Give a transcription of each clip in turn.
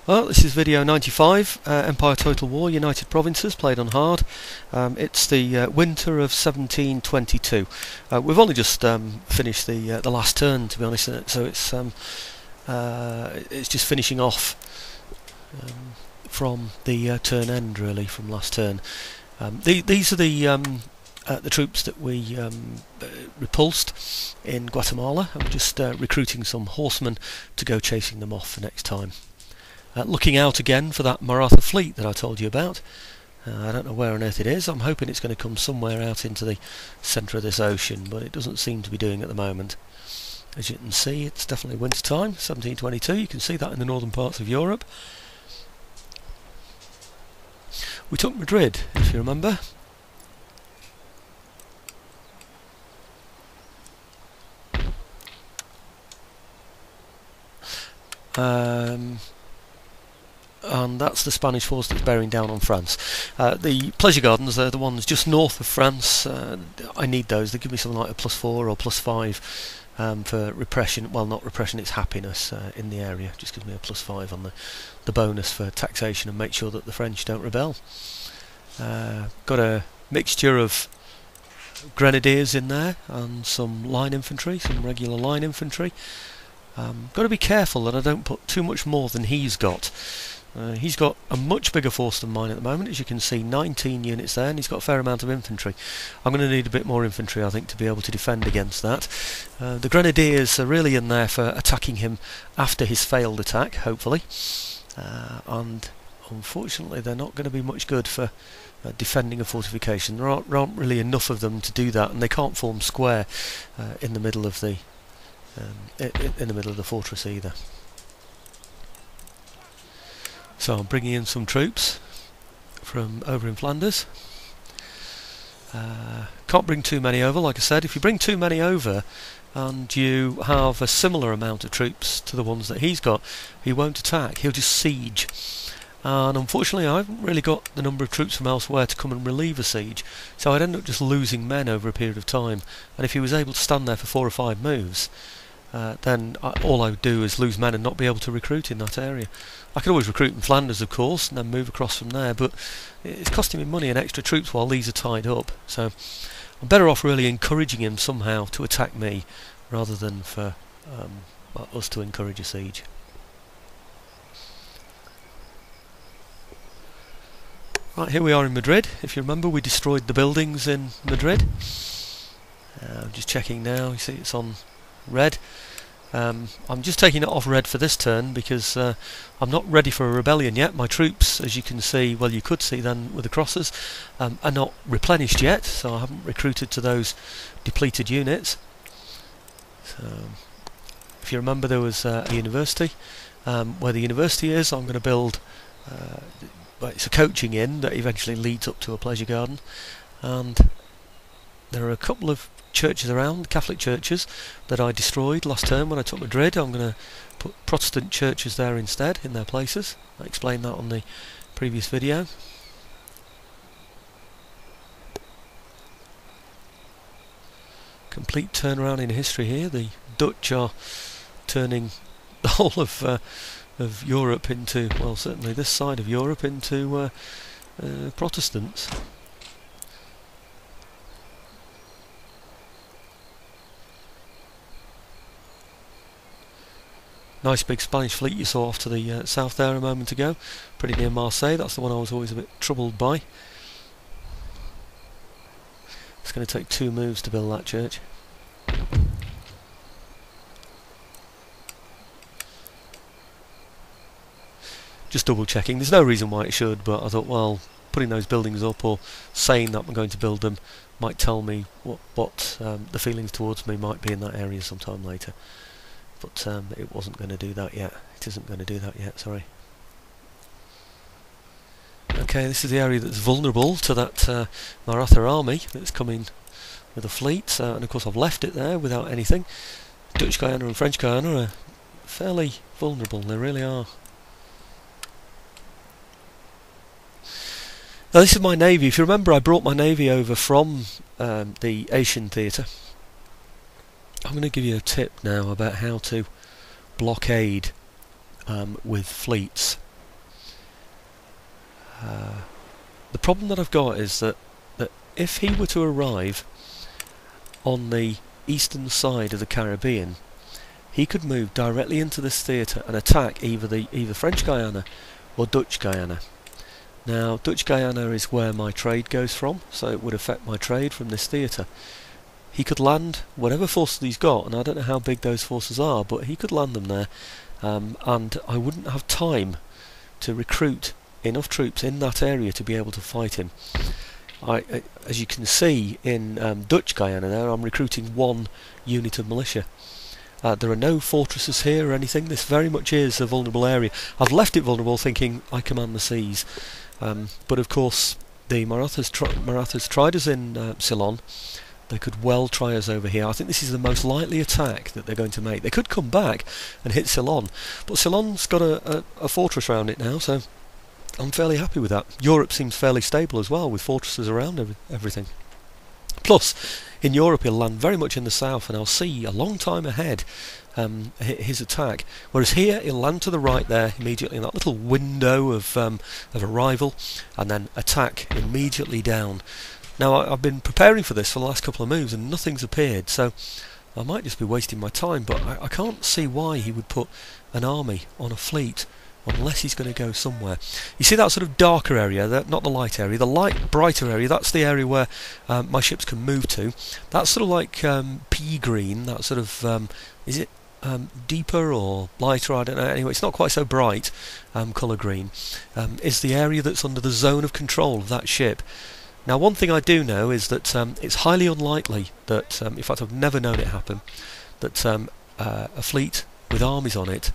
Well, this is video 95, Empire Total War, United Provinces, played on hard. It's the winter of 1722. We've only just finished the last turn, to be honest, so it's just finishing off from the turn end, really, from last turn. These are the troops that we repulsed in Guatemala. I'm just recruiting some horsemen to go chasing them off for next time. Looking out again for that Maratha fleet that I told you about. I don't know where on earth it is. I'm hoping it's going to come somewhere out into the centre of this ocean, but it doesn't seem to be doing at the moment. As you can see, it's definitely winter time, 1722. You can see that in the northern parts of Europe. We took Madrid, if you remember. And that's the Spanish force that's bearing down on France. The pleasure gardens are the ones just north of France. I need those. They give me something like a +4 or +5 for repression. Well, not repression, it's happiness in the area. Just gives me a +5 on the bonus for taxation and make sure that the French don't rebel. Got a mixture of grenadiers in there and some line infantry, some regular line infantry. Got to be careful that I don't put too much more than he's got. He's got a much bigger force than mine at the moment, as you can see, 19 units there, and he's got a fair amount of infantry. I'm going to need a bit more infantry, I think, to be able to defend against that. The grenadiers are really in there for attacking him after his failed attack, hopefully, and unfortunately they're not going to be much good for defending a fortification. There aren't really enough of them to do that, and they can't form square in the middle of the fortress either. So I'm bringing in some troops from over in Flanders. Can't bring too many over, like I said. If you bring too many over and you have a similar amount of troops to the ones that he's got, he won't attack, he'll just siege. And unfortunately I haven't really got the number of troops from elsewhere to come and relieve a siege, so I'd end up just losing men over a period of time. And if he was able to stand there for 4 or 5 moves, then all I would do is lose men and not be able to recruit in that area. I could always recruit in Flanders, of course, and then move across from there, but it's costing me money and extra troops while these are tied up. So I'm better off really encouraging him somehow to attack me, rather than for us to encourage a siege. Right, here we are in Madrid. If you remember, we destroyed the buildings in Madrid. I'm just checking now, you see it's on red. I'm just taking it off red for this turn because I'm not ready for a rebellion yet. My troops, as you can see, well, you could see then with the crosses, are not replenished yet, so I haven't recruited to those depleted units. So, if you remember, there was a university. Where the university is, I'm going to build it's a coaching inn that eventually leads up to a pleasure garden, and there are a couple of churches around, Catholic churches, that I destroyed last term when I took Madrid. I'm going to put Protestant churches there instead, in their places. I explained that on the previous video. Complete turnaround in history here. The Dutch are turning the whole of Europe into, well, certainly this side of Europe, into Protestants. Nice big Spanish fleet you saw off to the south there a moment ago, pretty near Marseille. That's the one I was always a bit troubled by. It's going to take 2 moves to build that church. Just double checking. There's no reason why it should, but I thought, well, putting those buildings up or saying that I'm going to build them might tell me what the feelings towards me might be in that area sometime later. But it wasn't going to do that yet. It isn't going to do that yet, sorry. Okay, this is the area that's vulnerable to that Maratha army that's coming with a fleet, and of course I've left it there without anything. Dutch Guyana and French Guyana are fairly vulnerable, they really are. Now this is my navy. If you remember, I brought my navy over from the Asian theatre. I'm going to give you a tip now about how to blockade with fleets. the problem that I've got is that if he were to arrive on the eastern side of the Caribbean, he could move directly into this theatre and attack either French Guiana or Dutch Guiana. Now, Dutch Guiana is where my trade goes from, so it would affect my trade from this theatre. He could land whatever forces he's got, and I don't know how big those forces are, but he could land them there, and I wouldn't have time to recruit enough troops in that area to be able to fight him. As you can see in Dutch Guiana there, I'm recruiting 1 unit of militia. There are no fortresses here or anything. This very much is a vulnerable area. I've left it vulnerable thinking I command the seas. But of course the Marathas tried us in Ceylon. They could well try us over here. I think this is the most likely attack that they're going to make. They could come back and hit Ceylon, but Ceylon's got a fortress around it now, so I'm fairly happy with that. Europe seems fairly stable as well, with fortresses around everything. Plus, in Europe he'll land very much in the south, and I'll see a long time ahead his attack. Whereas here he'll land to the right there, immediately in that little window of arrival, and then attack immediately down. Now, I've been preparing for this for the last couple of moves, and nothing's appeared, so I might just be wasting my time, but I can't see why he would put an army on a fleet unless he's going to go somewhere. You see that sort of darker area, not the light area, the light, brighter area, that's the area where my ships can move to. That's sort of like pea green, that sort of, is it deeper or lighter, I don't know, anyway it's not quite so bright, colour green, is the area that's under the zone of control of that ship. Now, one thing I do know is that it's highly unlikely that, in fact I've never known it happen, that a fleet with armies on it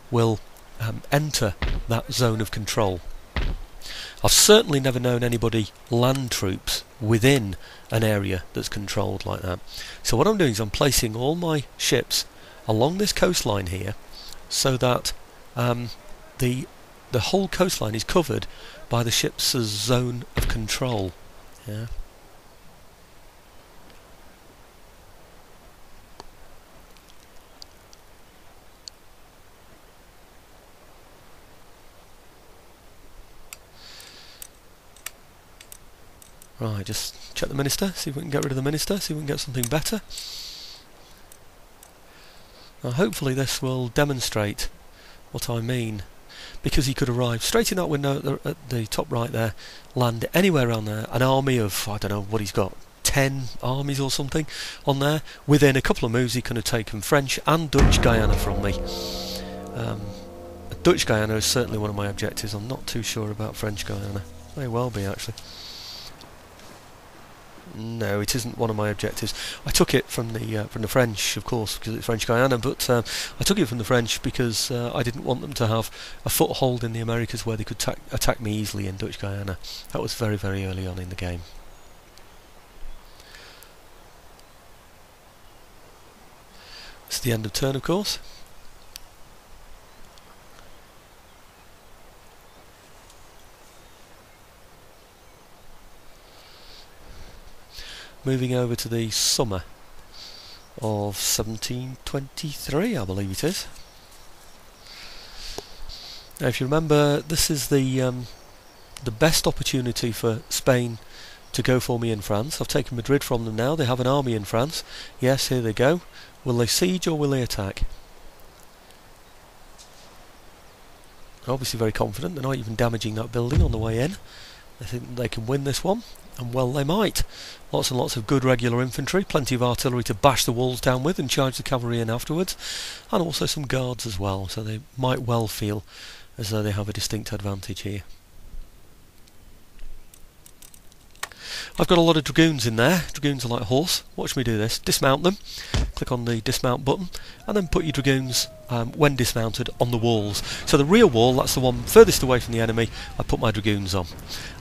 will enter that zone of control. I've certainly never known anybody land troops within an area that's controlled like that. So what I'm doing is I'm placing all my ships along this coastline here, so that the whole coastline is covered by the ship's zone of control. Yeah. Right, just check the minister, see if we can get rid of the minister, see if we can get something better. Now hopefully this will demonstrate what I mean, because he could arrive straight in that window at the top right there, land anywhere around there, an army of, I don't know what he's got, 10 armies or something on there. Within a couple of moves he could have taken French and Dutch Guiana from me. Dutch Guiana is certainly one of my objectives. I'm not too sure about French Guiana. May well be, actually. No, it isn't one of my objectives. I took it from the French, of course, because it's French Guiana, but I took it from the French because I didn't want them to have a foothold in the Americas where they could attack me easily in Dutch Guiana. That was very, very early on in the game. It's the end of turn, of course. Moving over to the summer of 1723, I believe it is. Now, if you remember, this is the best opportunity for Spain to go for me in France. I've taken Madrid from them now. They have an army in France. Yes, here they go. Will they siege or will they attack? They're obviously very confident. They're not even damaging that building on the way in. They think they can win this one. And well, they might. Lots and lots of good regular infantry, plenty of artillery to bash the walls down with and charge the cavalry in afterwards, and also some guards as well, so they might well feel as though they have a distinct advantage here. I've got a lot of dragoons in there. Dragoons are like a horse. Watch me do this. Dismount them. Click on the dismount button, and then put your dragoons, when dismounted, on the walls. So the rear wall, that's the one furthest away from the enemy, I put my dragoons on.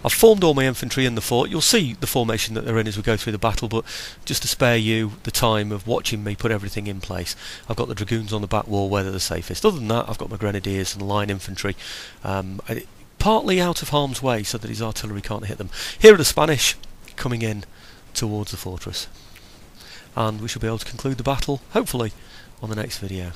I've formed all my infantry in the fort. You'll see the formation that they're in as we go through the battle, but just to spare you the time of watching me put everything in place, I've got the dragoons on the back wall where they're the safest. Other than that, I've got my grenadiers and line infantry, partly out of harm's way so that his artillery can't hit them. Here are the Spanish coming in towards the fortress, and we shall be able to conclude the battle, hopefully, on the next video.